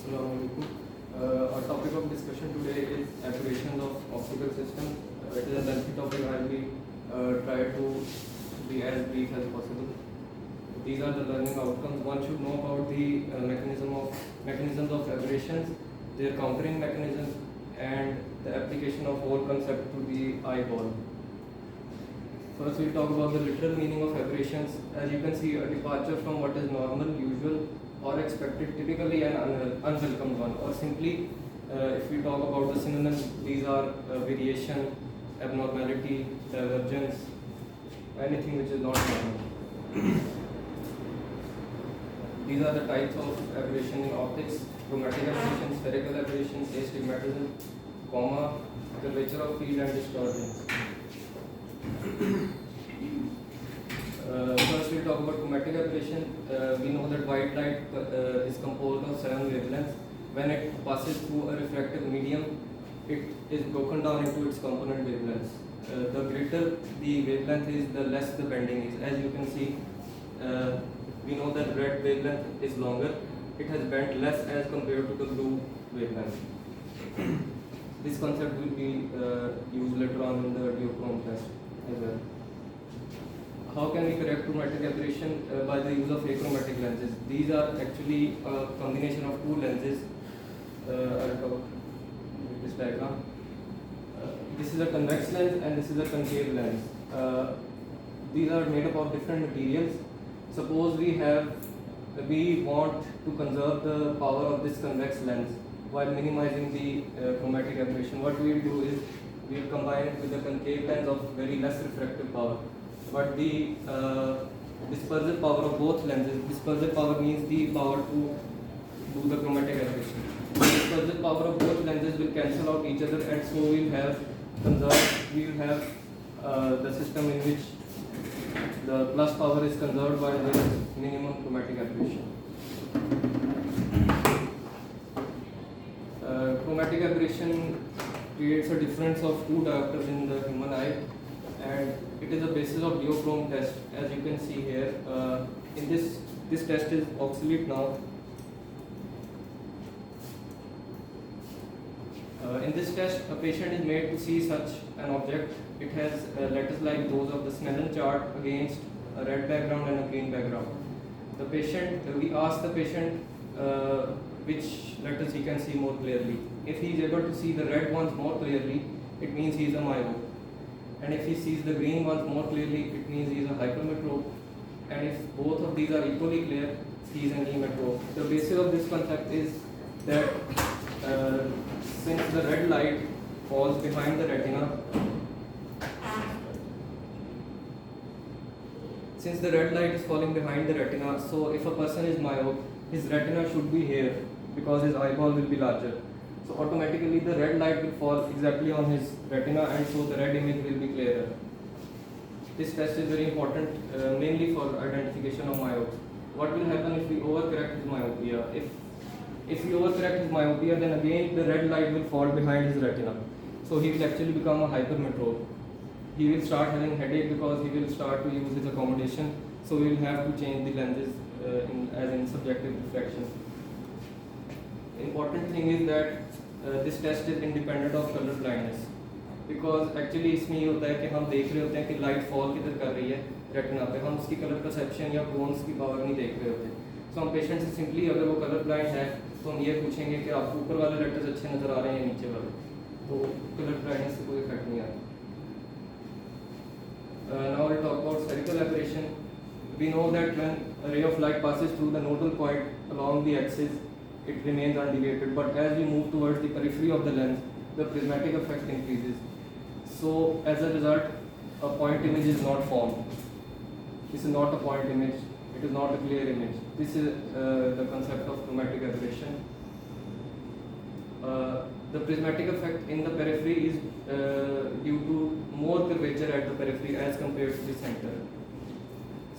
Assalamualaikum. Our topic of discussion today is aberrations of optical system. It is a lengthy topic. I will try to be as brief as possible. These are the learning outcomes. One should know about the mechanisms of aberrations, their countering mechanisms, and the application of whole concept to the eyeball. First, we'll talk about the literal meaning of aberrations. As you can see, a departure from what is normal, usual, or expected, typically an unwelcome one. Or simply, if we talk about the synonyms, these are variation, abnormality, divergence, anything which is not normal. These are the types of aberration in optics: chromatic aberration, spherical aberration, astigmatism, comma, curvature of field, and distortion. First, we'll talk about chromatic aberration. We know that white light is composed of 7 wavelengths. When it passes through a refractive medium, it is broken down into its component wavelengths. The greater the wavelength is, the less the bending is. As you can see, we know that red wavelength is longer. It has bent less as compared to the blue wavelength. This concept will be used later on in the duochrome test as well. How can we correct chromatic aberration? By the use of achromatic lenses. These are actually a combination of two lenses. I'll talk with this diagram. This is a convex lens and this is a concave lens. These are made up of different materials. Suppose we want to conserve the power of this convex lens while minimizing the chromatic aberration. What we will do is we will combine it with the concave lens of very less refractive power. But the dispersive power of both lenses, dispersive power means the power to do the chromatic aberration. The dispersive power of both lenses will cancel out each other, and so we will have the system in which the plus power is conserved by the minimum chromatic aberration. Chromatic aberration creates a difference of 2 diopters in the human eye, and it is a basis of duochrome test. As you can see here, in this test is obsolete now. In this test, a patient is made to see such an object. It has letters like those of the Snellen chart against a red background and a green background. We ask the patient which letters he can see more clearly. If he is able to see the red ones more clearly, it means he is a myope. And if he sees the green ones more clearly, it means he is a hypermetrope. And if both of these are equally clear, he is an emmetrope. The basis of this concept is that since the red light falls behind the retina, since the red light is falling behind the retina, so if a person is myope, his retina should be here because his eyeball will be larger. So automatically the red light will fall exactly on his retina, and so the red image will be clearer. This test is very important, mainly for identification of myopes. What will happen if we overcorrect his myopia? If we overcorrect his myopia, then again the red light will fall behind his retina. So he will actually become a hypermetrope. He will start having headache because he will start to use his accommodation. So we will have to change the lenses as in subjective reflection. Important thing is that this test is independent of color blindness, because actually इसमें ये होता है कि हम देख रहे होते हैं कि लाइट फॉल किधर कर रही है रेटिना पे, हम उसकी कलर परसेप्शन या कोन्स की पावर नहीं देख रहे होते. सो हम पेशेंट से सिंपली अगर वो कलर ब्लाइंड है तो हम ये पूछेंगे कि आपको ऊपर वाले लेटर्स अच्छे नज़र आ रहे हैं या नीचे वाले, तो कलर ब्लाइंडनेस से कोई इफेक्ट नहीं आता. Now we'll talk about spherical aberration. We know that when a ray of light passes through the nodal point along the axis, it remains undeviated, but as we move towards the periphery of the lens, the prismatic effect increases. So as a result, a point image is not formed. This is not a point image, it is not a clear image. This is the concept of chromatic aberration. The prismatic effect in the periphery is due to more curvature at the periphery as compared to the center.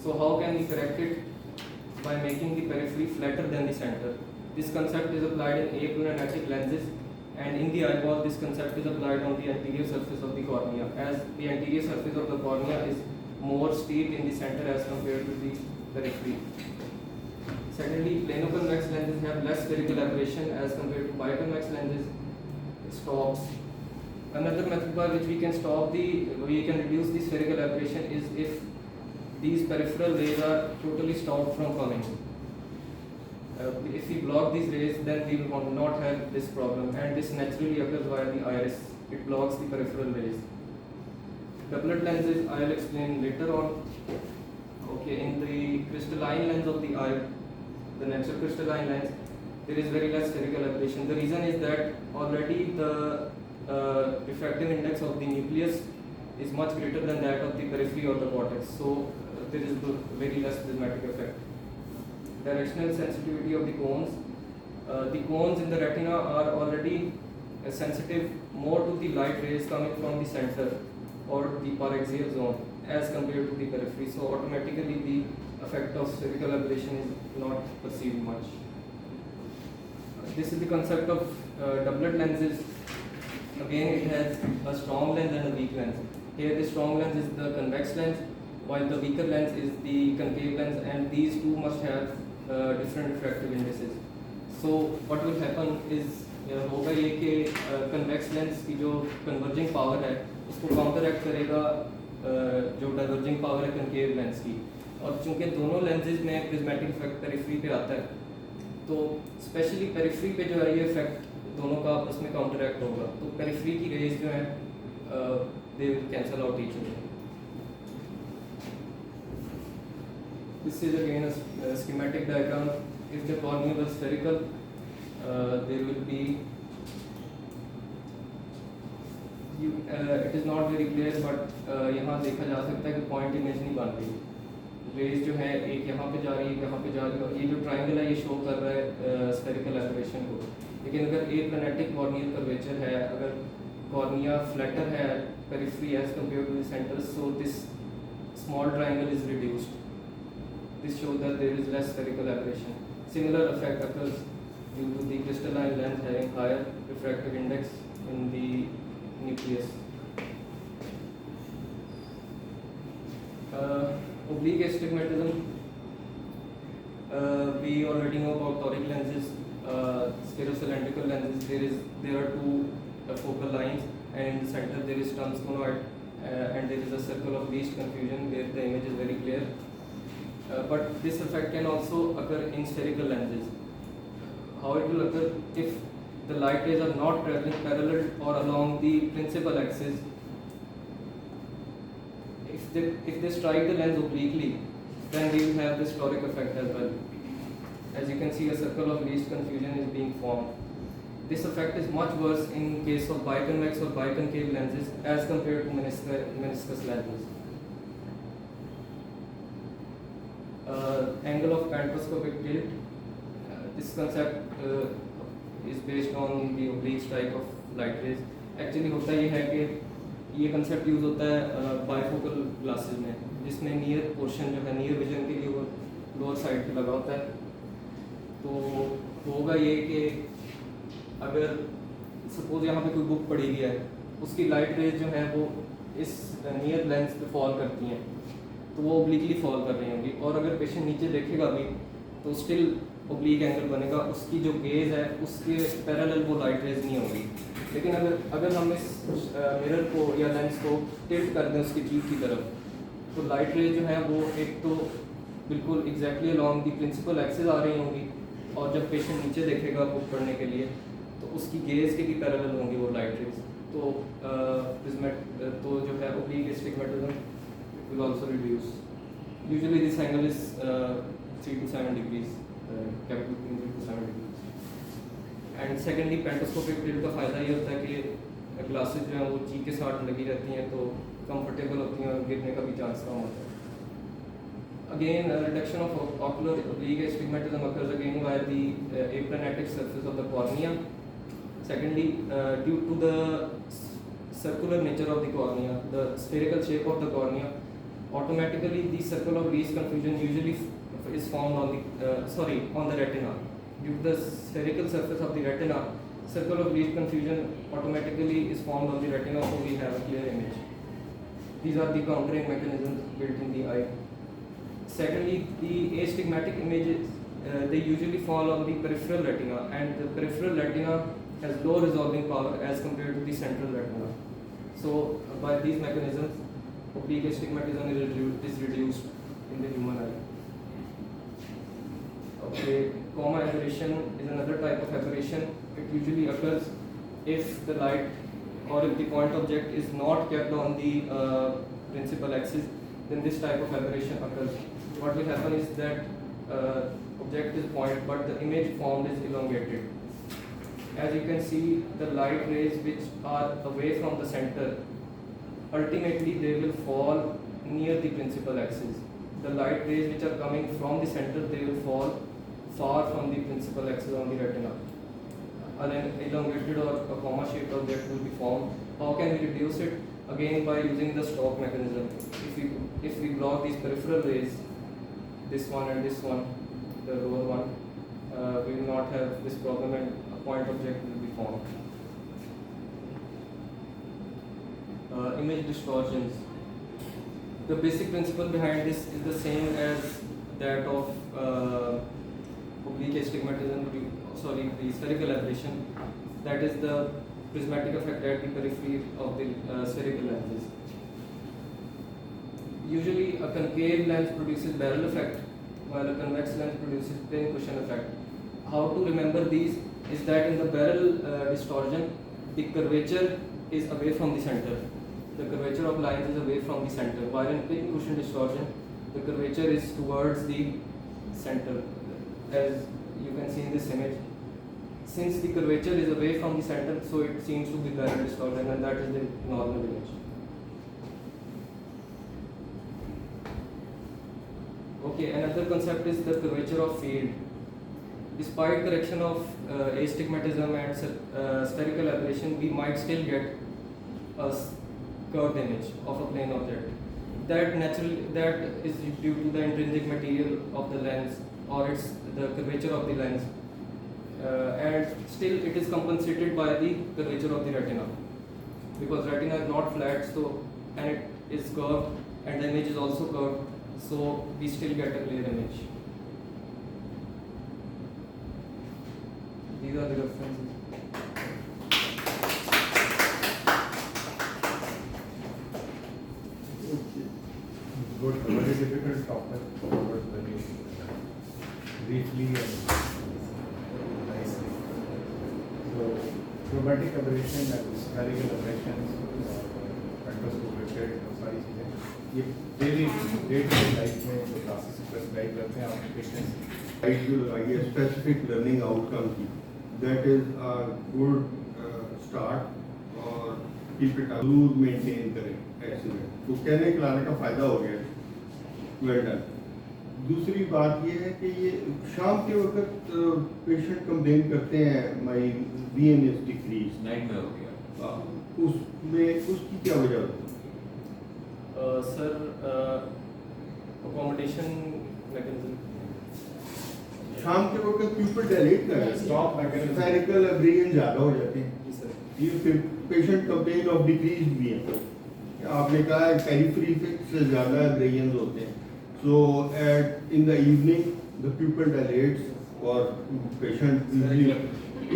So how can we correct it? By making the periphery flatter than the center. This concept is applied in achromatic lenses, and in the eyeball this concept is applied on the anterior surface of the cornea, as the anterior surface of the cornea is more steep in the center as compared to the periphery. Secondly, plano-convex lenses have less spherical aberration as compared to biconvex lenses. Stops. Another method by which we can reduce the spherical aberration is if these peripheral rays are totally stopped from coming. If we block these rays, then we will not have this problem, and this naturally occurs via the iris. It blocks the peripheral rays. Doublet lenses I will explain later on. Okay, in the crystalline lens of the eye, the natural crystalline lens, there is very less spherical aberration. The reason is that already the refractive index of the nucleus is much greater than that of the periphery or the cortex, so there is very less prismatic effect. Directional sensitivity of the cones. The cones in the retina are already sensitive more to the light rays coming from the center or the paraxial zone as compared to the periphery, so automatically the effect of spherical aberration is not perceived much. This is the concept of doublet lenses. Again, it has a strong lens and a weak lens. Here the strong lens is the convex lens, while the weaker lens is the concave lens, and these two must have different refractive indices. So what will happen is होगा ये कि convex lens की जो converging power है उसको counteract करेगा जो diverging power है concave lens की, और चूंकि दोनों lenses में prismatic effect periphery पे आता है, तो स्पेशली पेरिफेरी पे जो है ये इफेक्ट दोनों का आपस में काउंटरैक्ट होगा, तो पेरिफेरी की रेज जो है they will cancel out each other. This is again a schematic diagram. If the cornea was spherical there will be it is not very clear, but यहाँ देखा जा सकता है कि पॉइंट इमेज नहीं बन रही. रेज जो है एक यहाँ पे जा रही है, यहाँ पे जा रही है, और ये जो ट्रायंगल है ये शो कर रहा है स्फेरिकल एबरेशन को. लेकिन अगर ए प्लैनेटिक कॉर्नियल कर्वेचर है, अगर कॉर्निया फ्लैटर है periphery as compare to the centre, so this small triangle is reduced. This show that there is less spherical aberration. Similar effect occurs due to the crystalline lens having higher refractive index in the nucleus. Oblique astigmatism. We already know about toric lenses, stereocylindrical lenses. There are two focal lines, and in the center there is terms conoid, and there is a circle of least confusion where the image is very clear. But this effect can also occur in spherical lenses. How it will occur? If the light rays are not traveling parallel or along the principal axis, if they strike the lens obliquely, then we will have this toric effect as well. As you can see, a circle of least confusion is being formed. This effect is much worse in case of biconvex or biconcave lenses as compared to meniscus lenses. Angle of pantoscopic tilt. This concept is based on the oblique strike of light rays. Actually होता ये है कि ये concept use होता है bifocal glasses में, जिसमें near portion जो है नियर विजन के लिए वो लोअर साइड पे लगा होता है. तो होगा ये कि अगर सपोज यहाँ पे कोई बुक पड़ी हुई है, उसकी लाइट रेज जो है वो इस नियर लेंस पे फॉल करती हैं, तो वो ओब्लिकली फॉल कर रही होंगी, और अगर पेशेंट नीचे देखेगा भी तो स्टिल ओब्लिक एंगल बनेगा, उसकी जो गेज है उसके पैरेलल वो लाइट रेज नहीं होगी. लेकिन अगर हम इस मिरर को या लेंस को टिल्ट कर दें उसकी चीज़ की तरफ, तो लाइट रेज जो है वो एक तो बिल्कुल exactly along the principal axis आ रही होंगी, और जब पेशेंट नीचे देखेगा बुक पढ़ने के लिए तो उसकी गेज के भी पैरेलल होंगी वो लाइट रेज. तो जो है oblique astigmatism will also reduce. Usually this angle is 3 to 7 degrees, capital between 3 to 7 degrees. And secondly, pentoscopic tilt का फ़ायदा ये होता है कि ग्लासेस जो हैं वो जी के साथ लगी रहती हैं, तो कंफर्टेबल होती हैं और गिरने का भी चांस कम होता है. Again, reduction of ocular oblique astigmatism occurs again via the aplanatic surface of the cornea. Secondly, due to the circular nature of the cornea, the spherical shape of the cornea, automatically the circle of least confusion usually is formed on the retina. Due to the spherical surface of the retina, circle of least confusion automatically is formed on the retina, so we have a clear image. These are the countering mechanisms built in the eye. Secondly, the astigmatic images they usually fall on the peripheral retina, and the peripheral retina has low resolving power as compared to the central retina. So by these mechanisms, oblique astigmatism is reduced in the human eye. Okay, coma aberration is another type of aberration. It usually occurs if the light or if the point object is not kept on the principal axis, then this type of aberration occurs. What will happen is that object is point, but the image formed is elongated. As you can see, the light rays which are away from the center, ultimately they will fall near the principal axis. The light rays which are coming from the center, they will fall far from the principal axis on the retina. An elongated or a comma-shaped object will be formed. How can we reduce it? Again, by using the stalk mechanism. If we block these peripheral rays, this one and this one, the lower one, we will not have this problem, and a point object will be formed. Image distortions. The basic principle behind this is the same as that of oblique astigmatism, the spherical aberration, that is the prismatic effect at the periphery of the spherical lenses. Usually a concave lens produces barrel effect, while a convex lens produces plane cushion effect. How to remember these is that in the barrel distortion, the curvature is away from the center. The curvature of lines is away from the center, while in plane cushion distortion, the curvature is towards the center, as you can see in this image. Since the curvature is away from the center, so it seems to be barrel distortion, and that is the normal image. Okay, another concept is the curvature of field. Despite correction of astigmatism and spherical aberration, we might still get a curved image of a plane object. That is due to the intrinsic material of the lens, or it's the curvature of the lens, and still it is compensated by the curvature of the retina, because retina is not flat, so and it is curved, and the image is also curved, so we still get a clear image. These are the references. Good, a very difficult topic, but very briefly and nicely. So, chromatic aberration and spherical aberration, spectroscopic और सारी चीजें ये daily day to day life में जो classes prescribe करते हैं application right जो लगाइए स्पेसिफिक लर्निंग आउटकम की, that is a good start, और कीप इट जरूर मेंटेन करें एक्सीलेंट। तो कहने खिलाने का फायदा हो गया, वेल डन। दूसरी बात ये है कि ये शाम के वक्त पेशेंट कंप्लेन करते हैं माई वीएन इज डिक्रीज, नाइट में हो गया, उसमें उसकी क्या वजह होती है? Sir, accommodation mechanism. शाम के वक्त पीपल डायलेट कर रहे हैं, स्टॉप मैकेनिज्म, स्फेरिकल एब्रेशन ज़्यादा हो जाते हैं, जी सर। ये पेशेंट कंप्लेन ऑफ डिक्रीज भी है। आपने कहा है पेरिफेरी से ज़्यादा एब्रेशंस होते हैं, so at in the evening the pupil dilates और पेशेंट यूजली,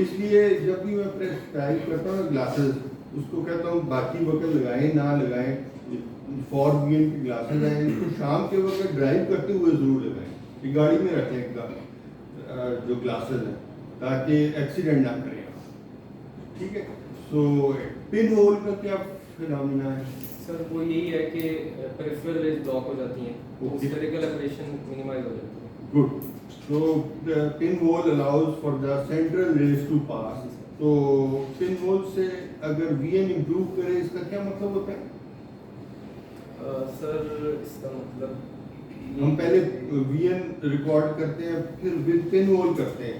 इसलिए जब भी मैं प्रेस्क्राइब करता हूँ ग्लासेस, उसको कहता हूँ बाकी वक्त लगाएं ना लगाएं, फॉर वीएन के ग्लासेस हैं, इनको शाम के वक्त ड्राइव करते हुए ज़रूर लगाएं, ये गाड़ी में रखें जो ग्लासेस हैं, ताकि एक्सीडेंट ना करें, ठीक है। सो पिन होल का क्या फिनोमेना है? सर, वो यही है कि पेरिफेरल रेज ब्लॉक हो जाती हैं, तो स्फेरिकल एब्रेशन मिनिमाइज हो जाती है। Good, so the pinhole allows for the central rays to pass. तो पिन होल से अगर वीएन इंप्रूव करे, इसका क्या मतलब होता है? सर, इसका मतलब हम पहले वीएन रिकॉर्ड करते हैं, फिर विद पिन होल करते हैं,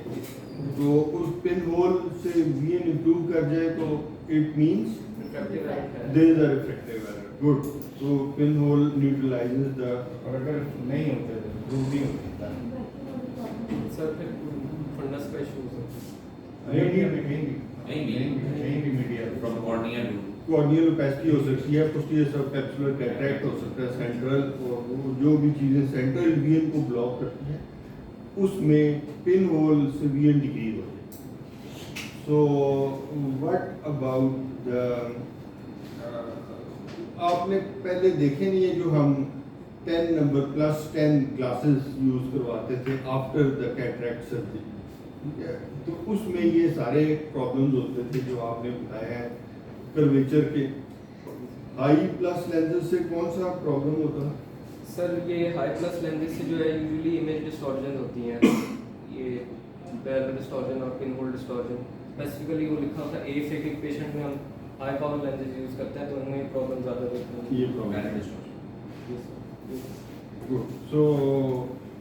तो उस पिन होल से वीएन इंप्रूव कर जाए तो इट मींस रिफ्रैक्टिव एरर है। There is a refractive error. Good, so pin hole neutralises the, और अगर नहीं होते तो प्रूव नहीं होता है। सर, फिर फंडस का इशू हो सकता कहीं भी media from cornea to corneal opacity हो सकती है, पोस्टीरियर सबकैप्सुलर कैटरैक्ट हो सकता है, सेंट्रल, और वो जो भी चीज़ें सेंट्रल वीएन को ब्लॉक करती हैं उसमें पिन होल सिवियर डिक्रीज हो जाए। सो व्हाट अबाउट द आपने पहले देखे नहीं है जो हम 10 नंबर +10 ग्लासेस यूज करवाते थे आफ्टर द कैटरेक्ट सर्जरी, ठीक है? तो उसमें ये सारे प्रॉब्लम्स होते थे जो आपने बताया है कर्वेचर के। हाई प्लस लेंसेज से कौन सा प्रॉब्लम होता है? सर ये हाई प्लस लेंसेज से जो है यूजुअली इमेज डिस्टॉर्शन होती हैं, ये बैरल डिस्टॉर्शन और पिन होल डिस्टॉर्शन। स्पेसिफिकली वो लिखा था एफेक्टिव पेशेंट में हम हाई पावर लेंसेज यूज़ करते हैं तो उनमें प्रॉब्लम ज़्यादा देखते हैं। ये प्रॉब्लम Bad distortion. गुड। सो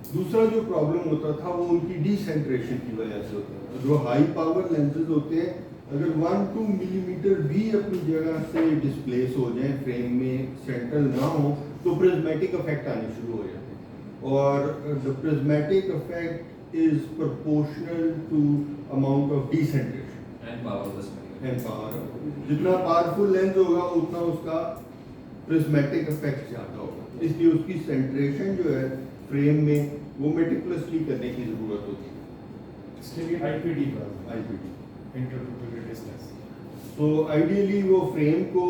दूसरा जो प्रॉब्लम होता था वो उनकी डिसेंट्रेशन की वजह से होता था। जो हाई पावर लेंसेज होते हैं अगर 1-2 मिलीमीटर भी अपनी जगह से डिस्प्लेस हो जाए, फ्रेम में सेंट्रल ना हो, तो प्रिज्मेटिक इफेक्ट आने शुरू हो जाते हैं। और the prismatic effect is proportional to amount of decentration And power of the spectrum. And power. जितना पावरफुल लेंस होगा उतना उसका प्रिज्मेटिक इफेक्ट ज़्यादा होगा, इसलिए उसकी सेंट्रेशन जो है फ्रेम में वो मेटिकुलसली करने की ज़रूरत होती है। इसलिए आईपीडी प्रॉब्लम, आईपीडी। इंटरप्यूपिलर डिस्टेंस। तो आइडियली वो फ्रेम को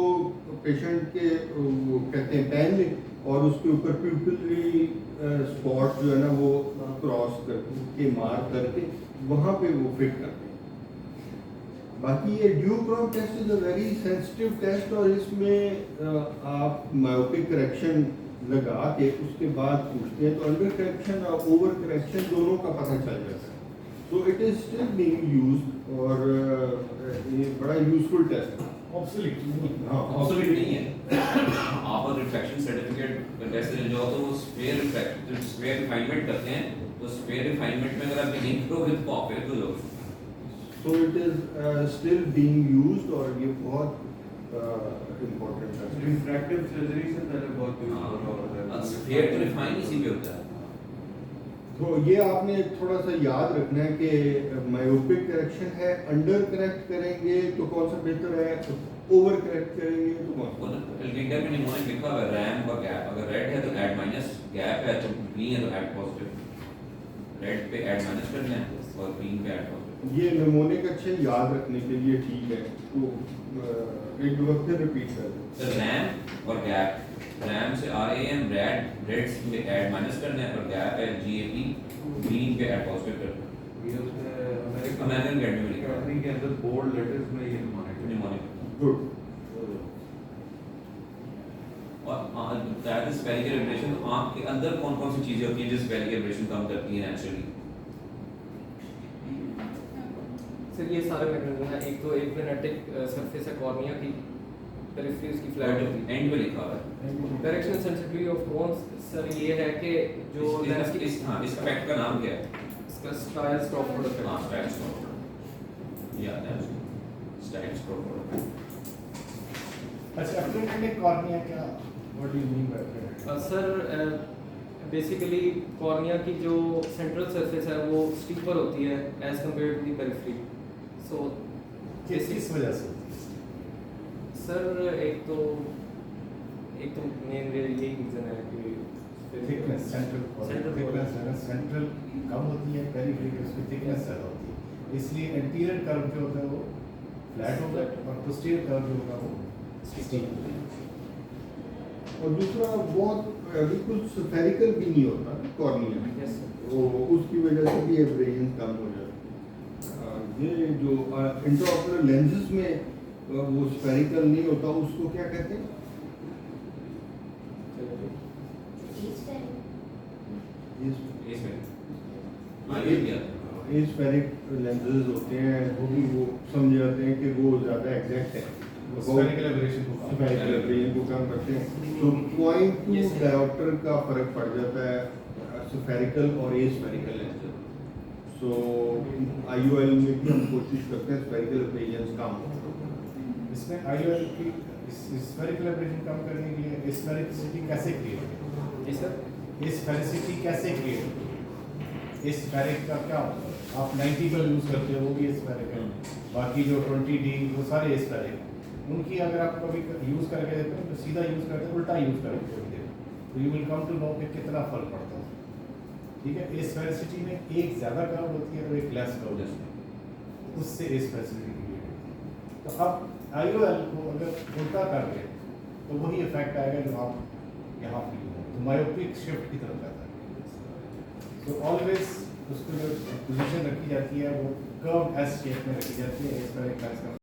पेशेंट के वो कहते हैं पेन में और उसके ऊपर प्यूपिलरी स्पॉट जो है ना वो क्रॉस करके मार करके वहाँ पे वो फिट करते हैं। बाकी ये duochrome test is a very sensitive test और इसमें आप मायोपिक करेक्शन लगा के उसके बाद पूछते हैं तो अंडर करेक्शन और ओवर करेक्शन दोनों का पता चल जाता है। So it is still being used और ये बड़ा यूजफुल टेस्ट है। ऑब्सोलीट नहीं। हाँ Obsolete नहीं है। आप और रिफ्रैक्शन सर्टिफिकेट टेस्ट जो होता है वो स्फीयर रिफ्रैक्शन स्फीयर रिफाइनमेंट करते हैं, तो स्फीयर रिफाइनमेंट में अगर आप नहीं करोगे तो आप फेल हो जाओगे। So it is still being used और ये बहुत इम्पोर्टेंट है। रिफ्रैक्टिव सर्जरी से पहले बहुत यूज हो रहा होता है। स्फीयर तो रिफाइन इसी पे होता है। तो ये आपने थोड़ा सा याद रखना है कि मायोपिक करेक्शन है, अंडर करेक्ट करेंगे तो कौन सा बेहतर है, ओवर करेक्ट करेंगे तो कौन सा? एल्गिंडर में निमोनिक लिखा हुआ है रैम और गैप, अगर रेड है तो ऐड माइनस, गैप है तो ग्रीन है तो ऐड पॉजिटिव। रेड पे ऐड माइनस करना है और ग्रीन पे ऐड पॉजिटिव। ये निमोनिक अच्छे याद रखने के लिए ठीक है। तो एक दो बार फिर रिपीट कर दो। तो रैम और गैप, रैम से RAM रेड पे ऐड माइनस करना है और गैप है GAP ग्रीन पे ऐड पॉजिटिव करना है। ये उसमें अमेरिकन गैप में लिखा है कंपनी के अंदर बोल्ड लेटर्स में ये निमोनिक। गुड। और दैट इज स्फेरिकल एब्रेशन। तो आंख के अंदर कौन कौन सी चीजें होती हैं जो स्फेरिकल एब्रेशन कम करती हैं नेचुरली? सर ये सारे मैकेनिज्म हैं। एक तो एक वेनेटिक सरफेस है कॉर्निया की, पेरिफेरी उसकी फ्लैट होती है। एंड पे लिखा हुआ है। Directional sensitivity of cones sir ये है कि जो लेंस की इस इफेक्ट का नाम क्या है? इसका स्टाइल्स क्रॉफोर्ड इफेक्ट। हाँ, स्टाइल्स क्रॉफोर्ड। याद है उसको? Stiles Crawford. अच्छा, अक्रेडिटेड कॉर्निया क्या, what do you mean by accredited? Sir basically cornea की जो सेंट्रल सरफेस है वो स्टीपर होती है as compared to the periphery. So किस वजह से? सर एक तो मेन यही रीज़न है कि थिकनेस, सेंट्रल Central थिकनेस है ना, सेंट्रल कम होती है, पेरिफेरी की उसकी थिकनेस ज़्यादा होती है, इसलिए एंटीरियर कर्व जो होता है वो फ्लैट होगा और पोस्टीरियर कर्व जो होगा वो स्टीप होगा। और दूसरा बहुत बिल्कुल स्फेरिकल भी नहीं होता कॉर्निया, Yes, sir. वो उसकी वजह से भी एब्रेशन कम हो जाता है। ये जो इंट्राओकुलर लेंसेज में वो स्फेरिकल नहीं होता उसको क्या कहते हैं? इसमें हाँ ये भी आता है। स्फेरिक लेंसेज होते हैं वो भी वो समझ जाते हैं कि वो ज़्यादा एग्जैक्ट है, स्फेरिकल एब्रेशन को कम स्फेरिकल एब्रेशन को कम करते हैं। तो 0.2 Yes, sir. डायोप्टर का फर्क पड़ जाता है स्फेरिकल और एस्फेरिकल लेंसेज। सो IOL में भी हम कोशिश करते हैं स्फेरिकल एब्रेशन कम हो। इसमें IOL की स्फेरिकल एब्रेशन कम करने के लिए स्फेरिसिटी कैसे क्रिएट होगी? जी सर। स्फेरिसिटी कैसे क्रिएट होगी? स्फेरिक का क्या होता है? आप 90 का यूज़ करते हो वो भी स्फेरिक है, बाकी जो 20D वो सारे स्फेरिक हैं। उनकी अगर आप कभी यूज़ करके देखते हैं तो सीधा यूज़ करते हैं, उल्टा यूज़ करके देखते हैं, तो you will come to know कि कितना फर्क पड़ता है। ठीक है, एस्पेरिसिटी में एक ज़्यादा कर्व होती है और एक लेस कर्व होती है, उससे एस्पेरिसिटी क्रिएट होती है। तो अब IOL को अगर उल्टा कर दे तो वही इफेक्ट आएगा जो आप यहाँ फील हो, तो मायोपिक शिफ्ट की तरफ जाता है। तो ऑलवेज उसको जो पोजीशन रखी जाती है वो कर्व एस शेप में रखी जाती है, इस पर एक